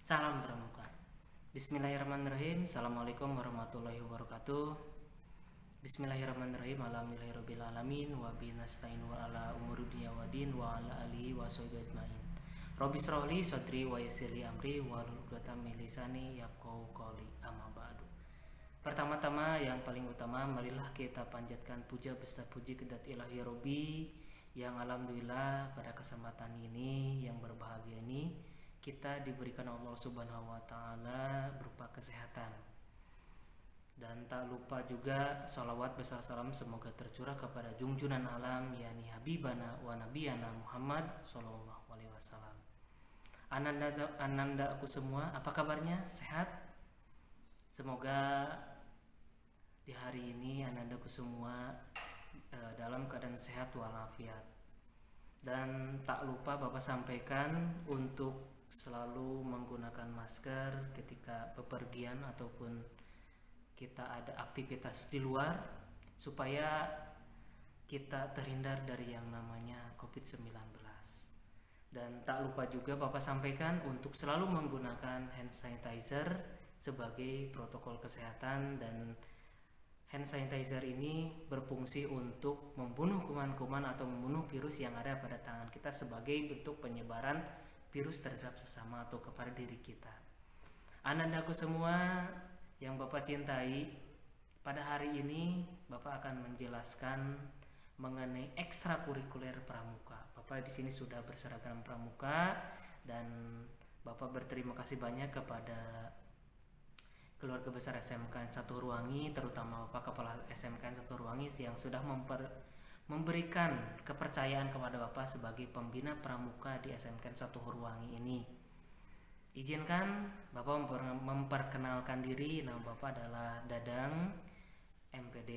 Salam Pramuka. Bismillahirrahmanirrahim. Assalamualaikum warahmatullahi wabarakatuh. Bismillahirrahmanirrahim. Alhamdulillahirabbil alamin wa bihi nasta'in wa ala umuri dunya waddin wa ala alihi wa sahbihi ajmain. Rabbi shrah li sadri wa yassir li amri wahlul 'uqdatam min lisani yafqahu qawli. Amma ba'du. Pertama-tama yang paling utama, marilah kita panjatkan puja beserta puji kedat ilahi Rabbi yang alhamdulillah pada kesempatan ini yang berbahagia ini kita diberikan Allah Subhanahu wa taala berupa kesehatan. Dan tak lupa juga salawat besar salam semoga tercurah kepada junjunan alam yakni Habibana wa Nabiyana Muhammad sallallahu alaihi wasallam. Ananda aku semua, apa kabarnya? Sehat? Semoga di hari ini anandaku semua dalam keadaan sehat walafiat. Dan tak lupa Bapak sampaikan untuk selalu menggunakan masker ketika bepergian ataupun kita ada aktivitas di luar supaya kita terhindar dari yang namanya COVID-19. Dan tak lupa juga Bapak sampaikan untuk selalu menggunakan hand sanitizer sebagai protokol kesehatan, dan hand sanitizer ini berfungsi untuk membunuh kuman-kuman atau membunuh virus yang ada pada tangan kita sebagai bentuk penyebaran virus terhadap sesama atau kepada diri kita. Anandaku semua yang Bapak cintai, pada hari ini Bapak akan menjelaskan mengenai ekstrakurikuler pramuka. Bapak di sini sudah berseragam pramuka dan Bapak berterima kasih banyak kepada keluarga besar SMKN 1 Ruwangi, terutama Bapak Kepala SMKN 1 Ruwangi yang sudah memberikan kepercayaan kepada Bapak sebagai pembina pramuka di SMKN 1 Ruwangi ini. Izinkan Bapak memperkenalkan diri. Nama Bapak adalah Dadang MPD,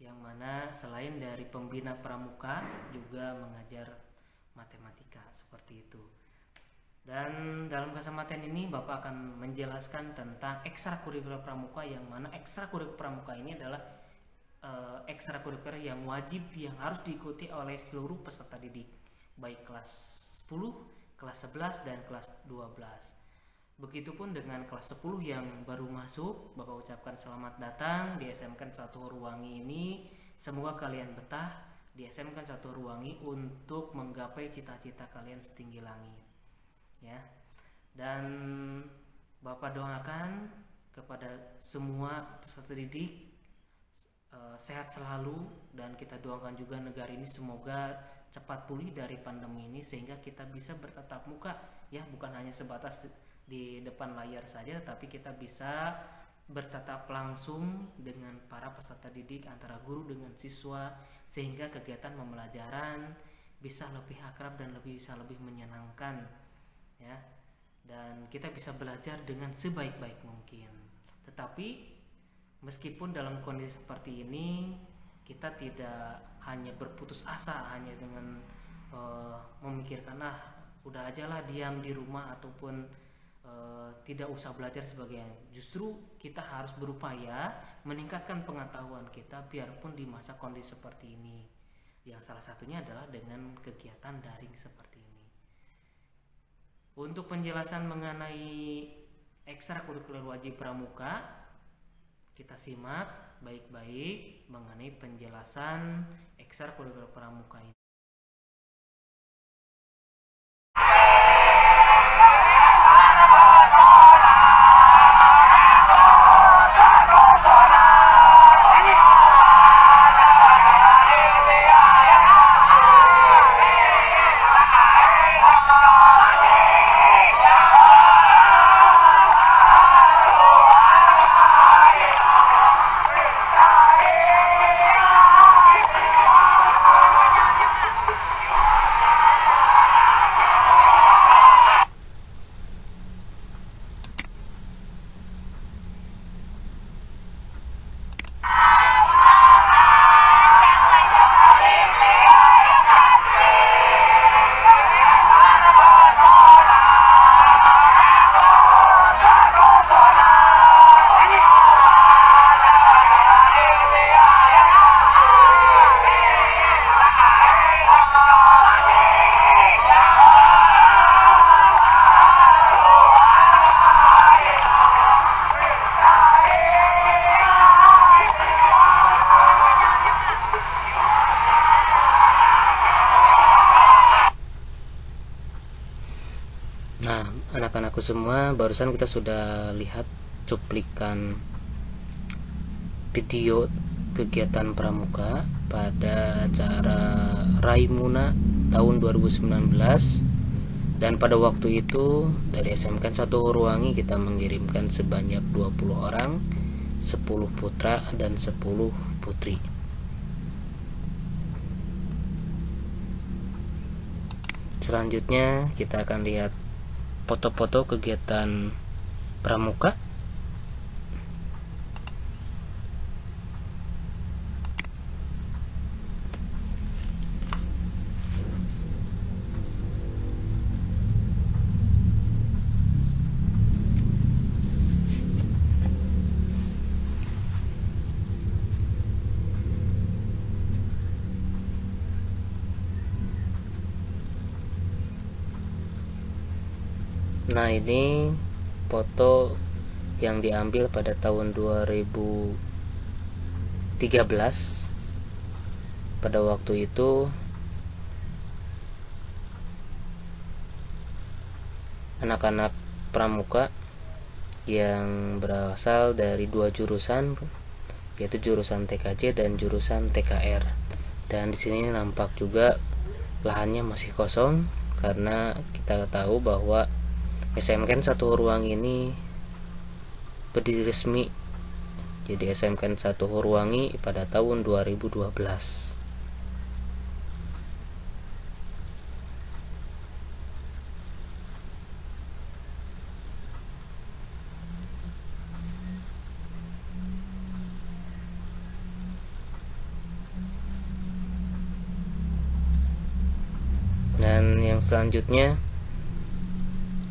yang mana selain dari pembina pramuka juga mengajar matematika seperti itu. Dan dalam kesempatan ini Bapak akan menjelaskan tentang ekstrakurikuler pramuka, yang mana ekstrakurikuler pramuka ini adalah ekstrakurikuler yang wajib yang harus diikuti oleh seluruh peserta didik, baik kelas 10, kelas 11 dan kelas 12. Begitupun dengan kelas 10 yang baru masuk, Bapak ucapkan selamat datang di SMKN 1 Ruwangi ini. Semoga kalian betah di SMKN 1 Ruwangi untuk menggapai cita-cita kalian setinggi langit. Ya. Dan Bapak doakan kepada semua peserta didik sehat selalu, dan kita doakan juga negara ini semoga cepat pulih dari pandemi ini sehingga kita bisa bertatap muka, ya, bukan hanya sebatas di depan layar saja, tapi kita bisa bertatap langsung dengan para peserta didik, antara guru dengan siswa, sehingga kegiatan pembelajaran bisa lebih akrab dan bisa lebih menyenangkan, ya, dan kita bisa belajar dengan sebaik-baik mungkin. Tetapi meskipun dalam kondisi seperti ini kita tidak hanya berputus asa hanya dengan memikirkan udah aja lah diam di rumah ataupun tidak usah belajar sebagainya. Justru kita harus berupaya meningkatkan pengetahuan kita biarpun di masa kondisi seperti ini, yang salah satunya adalah dengan kegiatan daring seperti ini. Untuk penjelasan mengenai ekstrakurikuler wajib pramuka, kita simak baik-baik mengenai penjelasan ekstrakurikuler pramuka ini. anak-anakku semua, barusan kita sudah lihat cuplikan video kegiatan pramuka pada acara Raimuna tahun 2019. Dan pada waktu itu dari SMK 1 Hurwangi kita mengirimkan sebanyak 20 orang, 10 putra dan 10 putri. Selanjutnya kita akan lihat foto-foto kegiatan pramuka. Nah, ini foto yang diambil pada tahun 2013. Pada waktu itu anak-anak pramuka yang berasal dari 2 jurusan, yaitu jurusan TKJ dan jurusan TKR. Dan di sini nampak juga lahannya masih kosong karena kita tahu bahwa SMK 1 Hurwangi ini berdiri resmi jadi SMK 1 Hurwangi pada tahun 2012. Dan yang selanjutnya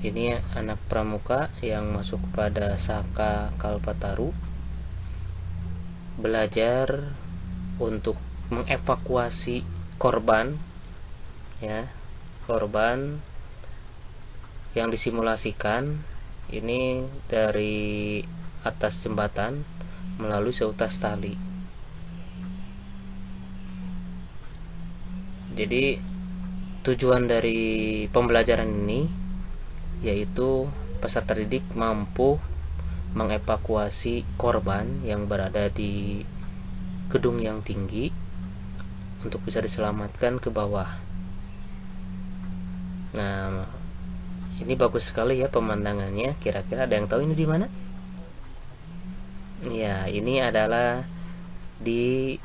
ini anak pramuka yang masuk pada Saka Kalpataru, belajar untuk mengevakuasi korban, ya, korban yang disimulasikan ini dari atas jembatan melalui seutas tali. Jadi tujuan dari pembelajaran ini yaitu peserta didik mampu mengevakuasi korban yang berada di gedung yang tinggi untuk bisa diselamatkan ke bawah. Nah, ini bagus sekali ya pemandangannya. Kira-kira ada yang tahu ini di mana? Ya, ini adalah di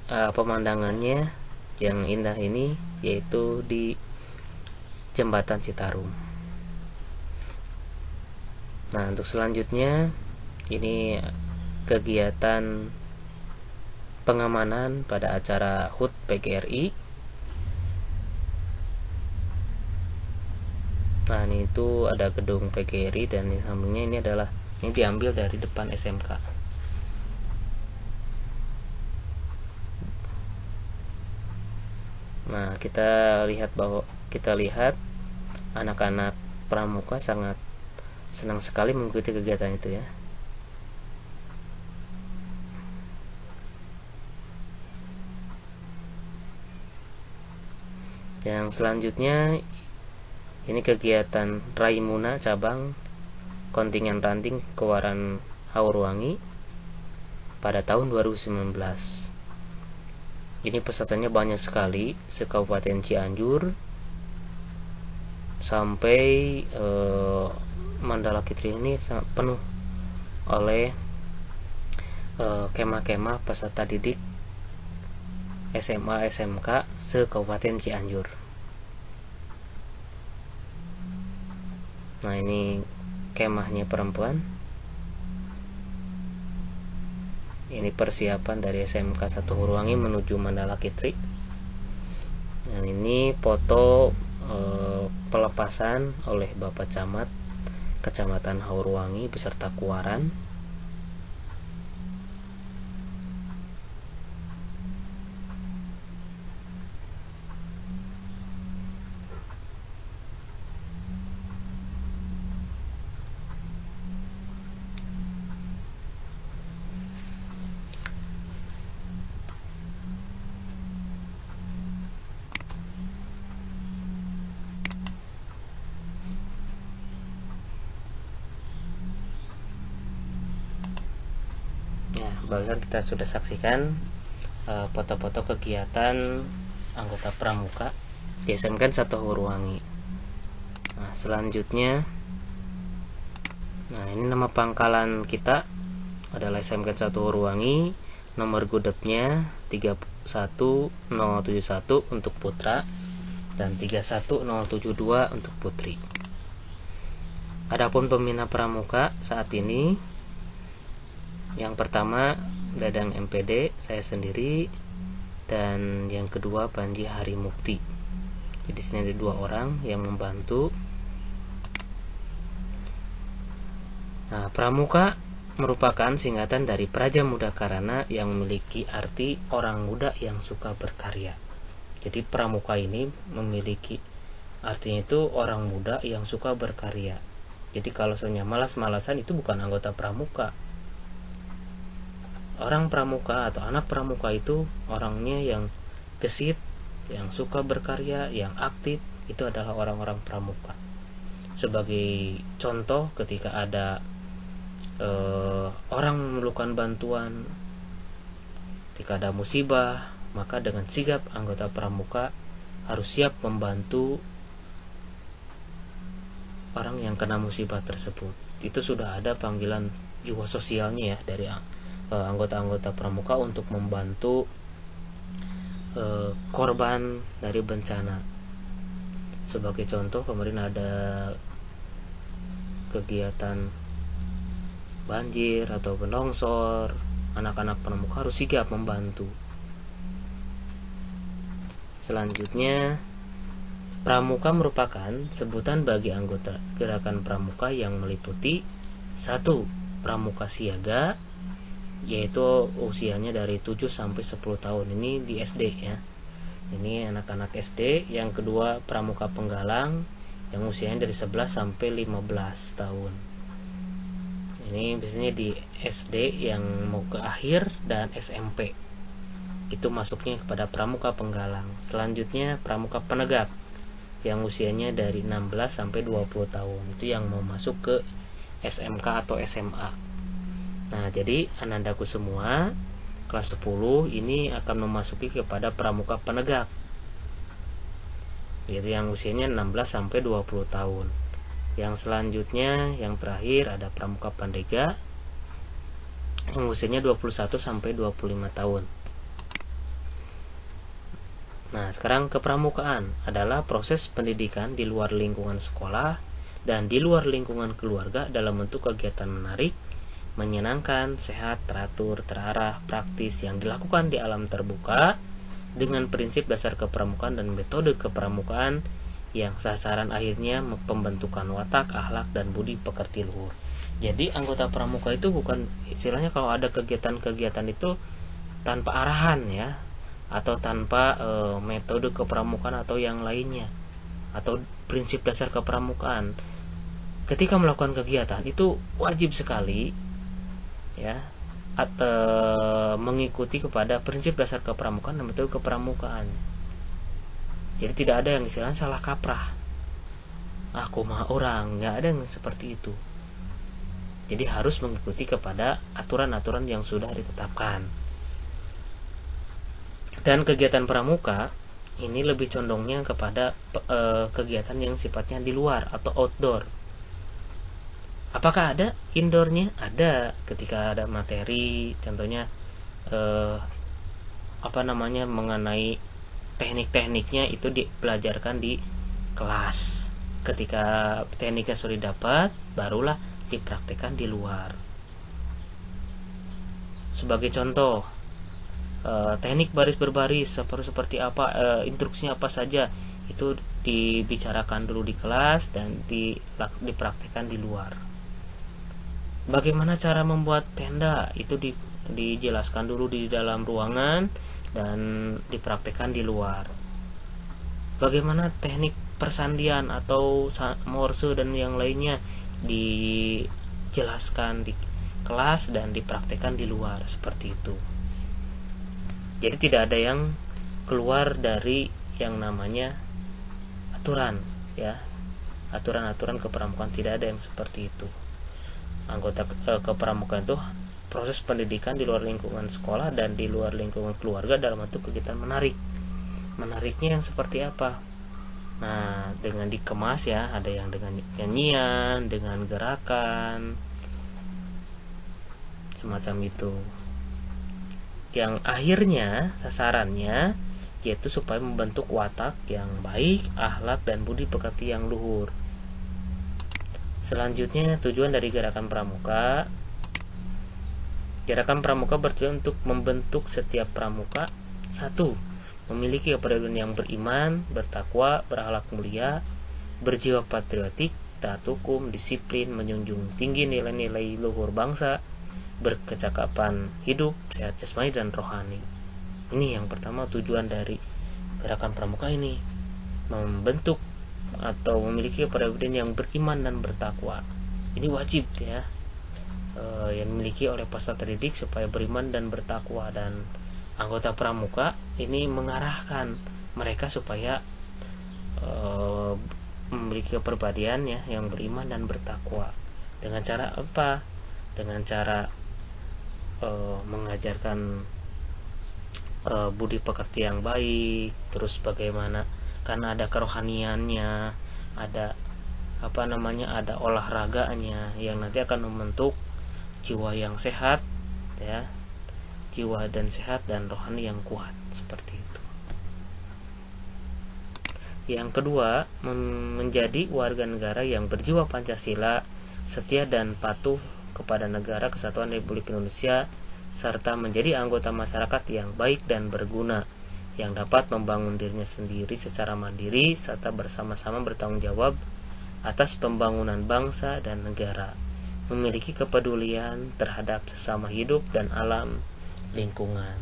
pemandangannya yang indah ini, yaitu di Jembatan Citarum. Nah, untuk selanjutnya ini kegiatan pengamanan pada acara HUT PGRI. Nah, ini itu ada gedung PGRI dan di sampingnya ini diambil dari depan SMK. Nah, kita lihat anak-anak pramuka sangat senang sekali mengikuti kegiatan itu ya. Yang selanjutnya ini kegiatan Raimuna cabang kontingen ranting Kewaran Hurwangi pada tahun 2019. Ini pesertanya banyak sekali, se-Kabupaten Cianjur sampai Mandala Kitri ini sangat penuh oleh kemah-kemah peserta didik SMA SMK se-Kabupaten Cianjur. Nah, ini kemahnya perempuan. Ini persiapan dari SMK 1 Hurwangi menuju Mandala Kitri. Dan ini foto pelepasan oleh Bapak Camat Kecamatan Hurwangi beserta Kuaran. barusan kita sudah saksikan foto-foto kegiatan anggota pramuka di SMK 1 Hurwangi. Nah, selanjutnya, nah ini nama pangkalan kita adalah SMK 1 Hurwangi, nomor gudepnya 31071 untuk putra dan 31072 untuk putri. Adapun pembina pramuka saat ini, yang pertama Dadang MPD, saya sendiri, dan yang kedua Panji Harimukti. Jadi sini ada 2 orang yang membantu. Nah, pramuka merupakan singkatan dari Praja Muda Karana yang memiliki arti orang muda yang suka berkarya. Jadi pramuka ini memiliki artinya itu orang muda yang suka berkarya. Jadi kalau soalnya malas-malasan itu bukan anggota pramuka. Orang pramuka atau anak pramuka itu orangnya yang gesit, yang suka berkarya, yang aktif, itu adalah orang-orang pramuka. Sebagai contoh, ketika ada orang memerlukan bantuan, ketika ada musibah, maka dengan sigap anggota pramuka harus siap membantu orang yang kena musibah tersebut. Itu sudah ada panggilan jiwa sosialnya ya dari anggota-anggota pramuka untuk membantu korban dari bencana. Sebagai contoh, kemarin ada kegiatan banjir atau longsor, anak-anak pramuka harus sigap membantu. Selanjutnya, pramuka merupakan sebutan bagi anggota gerakan pramuka yang meliputi 1. Pramuka siaga, yaitu usianya dari 7 sampai 10 tahun. Ini di SD ya. Ini anak-anak SD. Yang kedua pramuka penggalang yang usianya dari 11 sampai 15 tahun. Ini biasanya di SD yang mau ke akhir dan SMP. Itu masuknya kepada pramuka penggalang. Selanjutnya pramuka penegak yang usianya dari 16 sampai 20 tahun. Itu yang mau masuk ke SMK atau SMA. Nah, jadi anandaku semua, kelas 10 ini akan memasuki kepada pramuka penegak, yaitu yang usianya 16 sampai 20 tahun. Yang selanjutnya, yang terakhir ada pramuka pandega yang usianya 21 sampai 25 tahun. Nah, sekarang kepramukaan adalah proses pendidikan di luar lingkungan sekolah dan di luar lingkungan keluarga dalam bentuk kegiatan menarik, menyenangkan, sehat, teratur, terarah, praktis yang dilakukan di alam terbuka dengan prinsip dasar kepramukaan dan metode kepramukaan yang sasaran akhirnya pembentukan watak, akhlak, dan budi pekerti luhur. Jadi anggota pramuka itu bukan istilahnya kalau ada kegiatan-kegiatan itu tanpa arahan ya, atau tanpa metode kepramukaan atau yang lainnya, atau prinsip dasar kepramukaan. Ketika melakukan kegiatan itu wajib sekali ya atau mengikuti kepada prinsip dasar kepramukaan dan metode kepramukaan. Jadi tidak ada yang istilahnya salah kaprah, aku mah orang, nggak ada yang seperti itu. Jadi harus mengikuti kepada aturan-aturan yang sudah ditetapkan. Dan kegiatan pramuka ini lebih condongnya kepada kegiatan yang sifatnya di luar atau outdoor. Apakah ada indoornya? Ada, ketika ada materi, contohnya mengenai teknik-tekniknya itu dipelajarkan di kelas. Ketika tekniknya sudah didapat, barulah dipraktekkan di luar. Sebagai contoh, teknik baris berbaris seperti apa, instruksinya apa saja, itu dibicarakan dulu di kelas dan dipraktekkan di luar. Bagaimana cara membuat tenda, itu dijelaskan dulu di dalam ruangan dan dipraktekkan di luar. Bagaimana teknik persandian atau morse dan yang lainnya dijelaskan di kelas dan dipraktekkan di luar, seperti itu. Jadi tidak ada yang keluar dari yang namanya aturan ya, aturan-aturan kepramukaan, tidak ada yang seperti itu. Anggota kepramukaan itu proses pendidikan di luar lingkungan sekolah dan di luar lingkungan keluarga dalam bentuk kegiatan menarik. Menariknya yang seperti apa? Nah, dengan dikemas ya, ada yang dengan nyanyian, dengan gerakan, semacam itu. Yang akhirnya sasarannya yaitu supaya membentuk watak yang baik, akhlak dan budi pekerti yang luhur. Selanjutnya, tujuan dari gerakan pramuka. Gerakan pramuka bertujuan untuk membentuk setiap pramuka. 1. Memiliki kepribadian yang beriman, bertakwa, berakhlak mulia, berjiwa patriotik, taat hukum, disiplin, menjunjung tinggi nilai-nilai luhur bangsa, berkecakapan hidup, sehat jasmani dan rohani. Ini yang pertama tujuan dari gerakan pramuka ini, membentuk atau memiliki kepribadian yang beriman dan bertakwa. Ini wajib ya, yang dimiliki oleh peserta didik supaya beriman dan bertakwa, dan anggota pramuka ini mengarahkan mereka supaya memiliki kepribadian ya yang beriman dan bertakwa. Dengan cara apa? Dengan cara mengajarkan budi pekerti yang baik, terus bagaimana karena ada kerohaniannya, ada ada olahraganya yang nanti akan membentuk jiwa yang sehat ya, jiwa dan sehat dan rohani yang kuat, seperti itu. Yang kedua, menjadi warga negara yang berjiwa Pancasila, setia dan patuh kepada negara kesatuan Republik Indonesia, serta menjadi anggota masyarakat yang baik dan berguna, yang dapat membangun dirinya sendiri secara mandiri serta bersama-sama bertanggung jawab atas pembangunan bangsa dan negara, memiliki kepedulian terhadap sesama hidup dan alam lingkungan.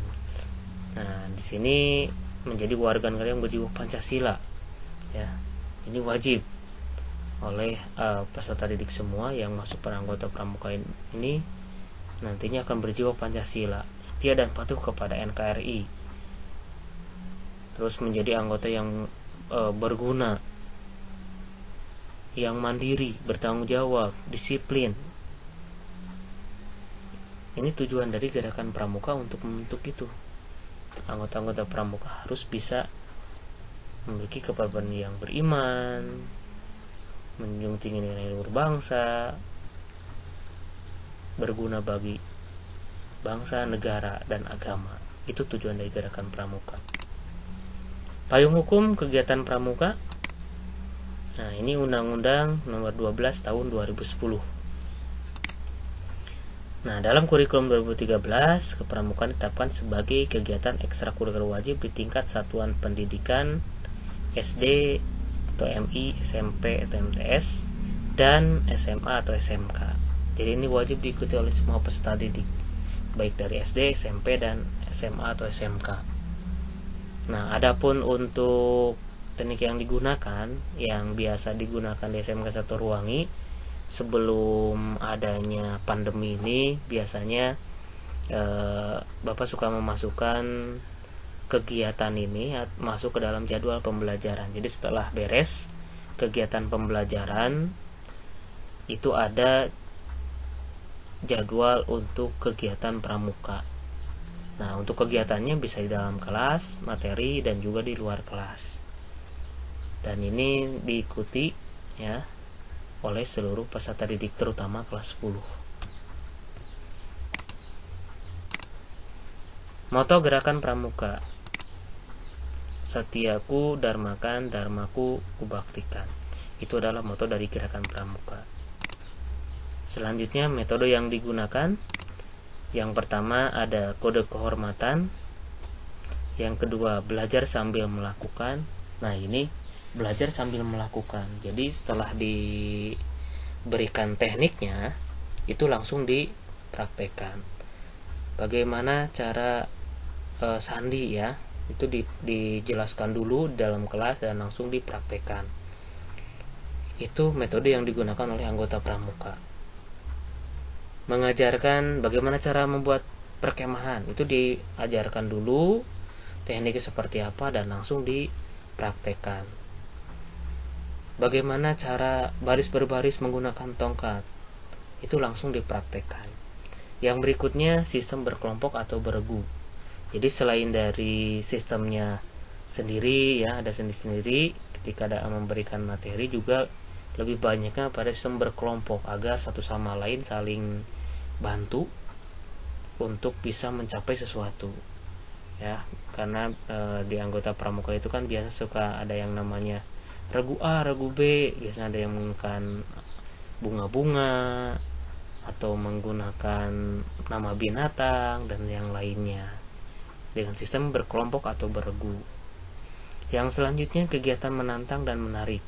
Nah, di sini menjadi warga negara yang berjiwa Pancasila ya. Ini wajib oleh peserta didik semua yang masuk pada anggota pramuka ini nantinya akan berjiwa Pancasila, setia dan patuh kepada NKRI, terus menjadi anggota yang berguna, yang mandiri, bertanggung jawab, disiplin. Ini tujuan dari gerakan pramuka untuk membentuk itu. Anggota-anggota pramuka harus bisa memiliki kepribadian yang beriman, menjunjung tinggi nilai luhur bangsa, berguna bagi bangsa, negara, dan agama. Itu tujuan dari gerakan pramuka. Payung hukum kegiatan pramuka. Nah, ini Undang-Undang Nomor 12 Tahun 2010. Nah, dalam kurikulum 2013, kepramukaan ditetapkan sebagai kegiatan ekstrakurikuler wajib di tingkat satuan pendidikan SD atau MI, SMP atau MTS, dan SMA atau SMK. Jadi ini wajib diikuti oleh semua peserta didik, baik dari SD, SMP, dan SMA atau SMK. Nah, adapun untuk teknik yang digunakan, yang biasa digunakan di SMK Satu Ruwangi sebelum adanya pandemi ini, biasanya Bapak suka memasukkan kegiatan ini masuk ke dalam jadwal pembelajaran. Jadi setelah beres kegiatan pembelajaran itu ada jadwal untuk kegiatan pramuka. Nah, untuk kegiatannya bisa di dalam kelas, materi, dan juga di luar kelas. Dan ini diikuti ya oleh seluruh peserta didik, terutama kelas 10. Moto gerakan pramuka: Satiaku dharmakan, dharmaku kubaktikan. Itu adalah moto dari gerakan pramuka. Selanjutnya, metode yang digunakan. Yang pertama ada kode kehormatan. Yang kedua, belajar sambil melakukan. Nah, ini belajar sambil melakukan. Jadi setelah diberikan tekniknya, itu langsung dipraktekkan. Bagaimana cara sandi ya, itu dijelaskan dulu dalam kelas dan langsung dipraktekkan. Itu metode yang digunakan oleh anggota pramuka. Mengajarkan bagaimana cara membuat perkemahan, itu diajarkan dulu tekniknya seperti apa dan langsung dipraktekkan. Bagaimana cara baris berbaris menggunakan tongkat, itu langsung dipraktekkan. Yang berikutnya sistem berkelompok atau beregu. Jadi selain dari sistemnya sendiri ya, ada sendiri-sendiri ketika ada memberikan materi, juga lebih banyaknya pada sistem berkelompok agar satu sama lain saling bantu untuk bisa mencapai sesuatu ya. Karena di anggota pramuka itu kan biasa suka ada yang namanya regu A, regu B, biasanya ada yang menggunakan bunga-bunga atau menggunakan nama binatang dan yang lainnya dengan sistem berkelompok atau beregu. Yang selanjutnya kegiatan menantang dan menarik.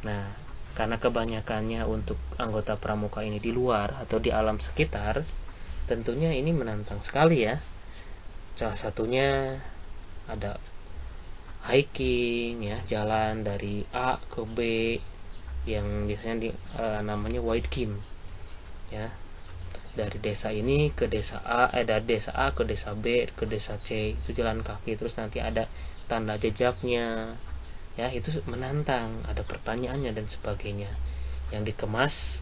Nah, karena kebanyakannya untuk anggota pramuka ini di luar atau di alam sekitar, tentunya ini menantang sekali ya. Salah satunya ada hiking ya, jalan dari A ke B yang biasanya namanya wide game ya, dari desa ini ke desa A, dari desa A ke desa B ke desa C, itu jalan kaki, terus nanti ada tanda jejaknya ya, itu menantang, ada pertanyaannya dan sebagainya yang dikemas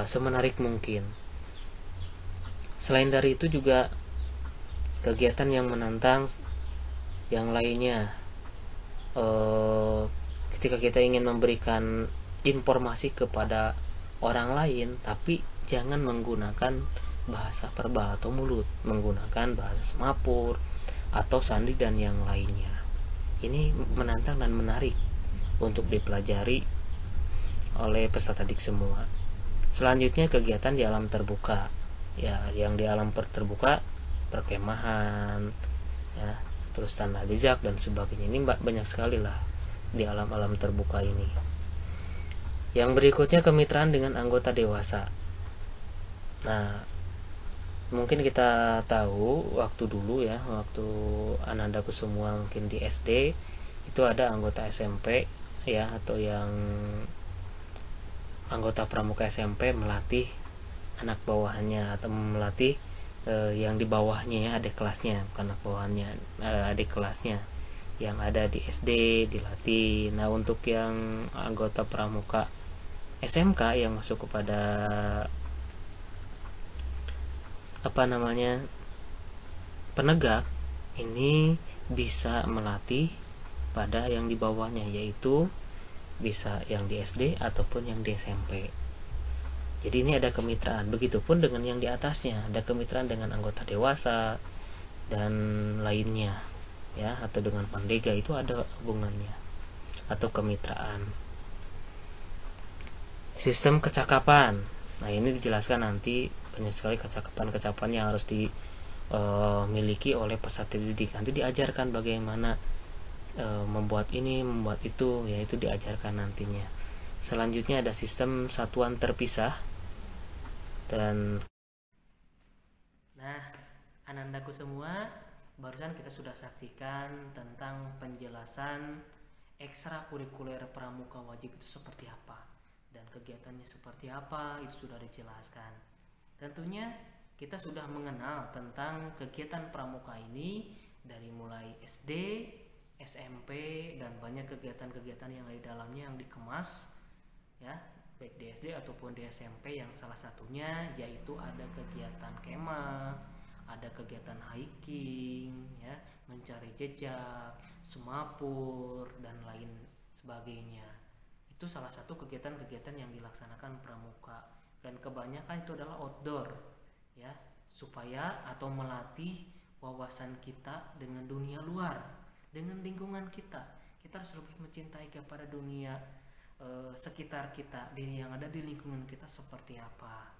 semenarik mungkin. Selain dari itu juga kegiatan yang menantang yang lainnya, ketika kita ingin memberikan informasi kepada orang lain tapi jangan menggunakan bahasa verbal atau mulut, menggunakan bahasa semapur atau sandi dan yang lainnya. Ini menantang dan menarik untuk dipelajari oleh peserta didik semua. Selanjutnya kegiatan di alam terbuka ya, yang di alam terbuka perkemahan ya, terus tanda jejak dan sebagainya. Ini banyak sekali lah di alam-alam terbuka ini. Yang berikutnya kemitraan dengan anggota dewasa. Nah, mungkin kita tahu waktu dulu ya, waktu Anandaku semua mungkin di SD itu ada anggota SMP ya, atau yang anggota pramuka SMP melatih anak bawahannya atau melatih yang di bawahnya ya, adik kelasnya, bukan anak bawahannya, adik kelasnya yang ada di SD dilatih. Nah, untuk yang anggota pramuka SMK yang masuk kepada penegak, ini bisa melatih pada yang di bawahnya, yaitu bisa yang di SD ataupun yang di SMP. Jadi ini ada kemitraan. Begitupun dengan yang di atasnya, ada kemitraan dengan anggota dewasa dan lainnya ya, atau dengan pandega, itu ada hubungannya atau kemitraan. Sistem kecakapan. Nah, ini dijelaskan nanti, banyak sekali kecakapan yang harus dimiliki oleh peserta didik. Nanti diajarkan bagaimana membuat ini, membuat itu, yaitu diajarkan nantinya. Selanjutnya ada sistem satuan terpisah. Dan nah, Anandaku semua, barusan kita sudah saksikan tentang penjelasan ekstrakurikuler pramuka wajib itu seperti apa dan kegiatannya seperti apa, itu sudah dijelaskan. Tentunya kita sudah mengenal tentang kegiatan pramuka ini dari mulai SD, SMP, dan banyak kegiatan-kegiatan yang di dalamnya yang dikemas ya, baik di SD ataupun di SMP, yang salah satunya yaitu ada kegiatan kemah, ada kegiatan hiking ya, mencari jejak, semapur dan lain sebagainya. Itu salah satu kegiatan-kegiatan yang dilaksanakan pramuka, dan kebanyakan itu adalah outdoor ya, supaya atau melatih wawasan kita dengan dunia luar, dengan lingkungan kita. Kita harus lebih mencintai kepada dunia sekitar kita, diri yang ada di lingkungan kita seperti apa,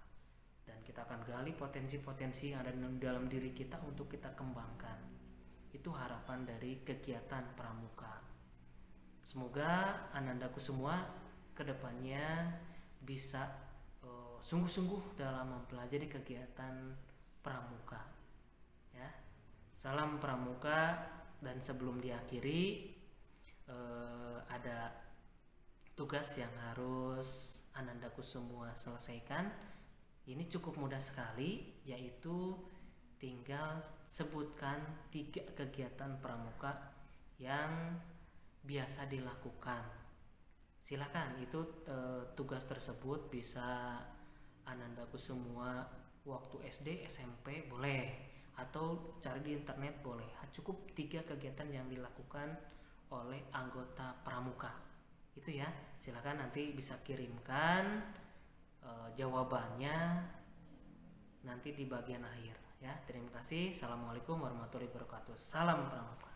dan kita akan gali potensi-potensi yang ada dalam diri kita untuk kita kembangkan. Itu harapan dari kegiatan pramuka. Semoga Anandaku semua kedepannya bisa sungguh-sungguh dalam mempelajari kegiatan pramuka ya. Salam pramuka. Dan sebelum diakhiri, ada tugas yang harus Anandaku semua selesaikan. Ini cukup mudah sekali, yaitu tinggal sebutkan 3 kegiatan pramuka yang biasa dilakukan. Silakan, itu tugas tersebut bisa Anandaku semua waktu SD, SMP boleh, atau cari di internet boleh. Cukup 3 kegiatan yang dilakukan oleh anggota pramuka. Itu ya. Silakan nanti bisa kirimkan jawabannya nanti di bagian akhir ya. Terima kasih. Assalamualaikum warahmatullahi wabarakatuh. Salam pramuka.